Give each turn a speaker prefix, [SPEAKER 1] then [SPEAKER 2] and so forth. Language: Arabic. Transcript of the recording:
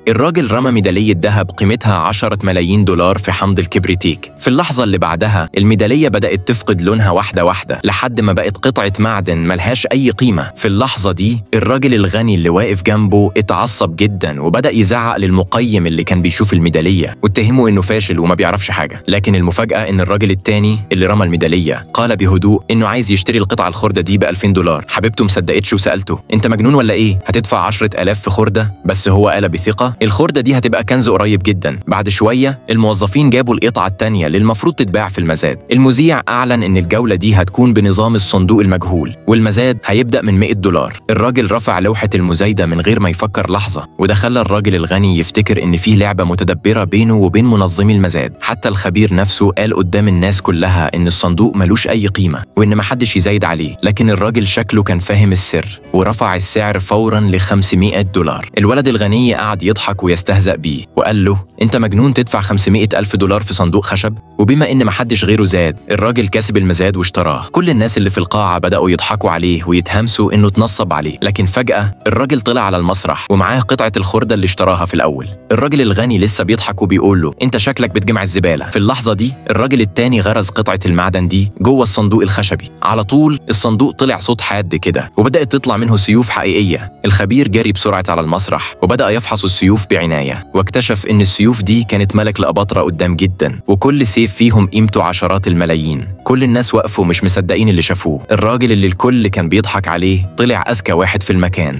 [SPEAKER 1] الراجل رمى ميدالية ذهب قيمتها 10 ملايين دولار في حمض الكبريتيك. في اللحظة اللي بعدها الميدالية بدأت تفقد لونها واحدة واحدة لحد ما بقت قطعة معدن ملهاش أي قيمة. في اللحظة دي الراجل الغني اللي واقف جنبه اتعصب جدا وبدأ يزعق للمقيم اللي كان بيشوف الميدالية واتهمه إنه فاشل وما بيعرفش حاجة. لكن المفاجأة إن الراجل التاني اللي رمى الميدالية قال بهدوء إنه عايز يشتري القطعة الخردة دي ب$2000. حبيبته مصدقتش وسألته: أنت مجنون ولا إيه؟ هتدفع 10,000 في خردة؟ بس هو قال بثقة: الخردة دي هتبقى كنز قريب جدا. بعد شوية الموظفين جابوا القطعة التانية اللي المفروض تتباع في المزاد. المذيع أعلن إن الجولة دي هتكون بنظام الصندوق المجهول والمزاد هيبدأ من $100. الراجل رفع لوحة المزايدة من غير ما يفكر لحظة، وده خلى الراجل الغني يفتكر إن فيه لعبة متدبرة بينه وبين منظمي المزاد. حتى الخبير نفسه قال قدام الناس كلها إن الصندوق ملوش أي قيمة وإن محدش يزايد عليه، لكن الراجل شكله كان فاهم السر ورفع السعر فوراً ل$500. الولد الغني قعد يضحك ويستهزأ بيه وقال له: أنت مجنون تدفع $500,000 في صندوق خشب؟ وبما إن محدش غيره زاد، الراجل كسب المزاد واشتراه. كل الناس اللي في القاعة بدأوا يضحكوا عليه ويتهمسوا إنه اتنصب عليه، لكن فجأة الراجل طلع على المسرح ومعاه قطعة الخردة اللي اشتراها في الأول. الراجل الغني لسه بيضحك وبيقول له: أنت شكلك بتجمع الزبالة. في اللحظة دي الراجل التاني غرز قطعة المعدن دي جوه الصندوق الخشبي. على طول الصندوق طلع صوت حاد كده وبدأت تطلع منه سيوف حقيقية. الخبير جري بسرعة على المسرح وبدأ يفحص السيوف بعناية، واكتشف إن السيوف دي كانت ملك لأباطرة قدام جدا، وكل سيف فيهم قيمته عشرات الملايين. كل الناس وقفوا مش مصدقين اللي شافوه. الراجل اللي الكل كان بيضحك عليه طلع أذكى واحد في المكان.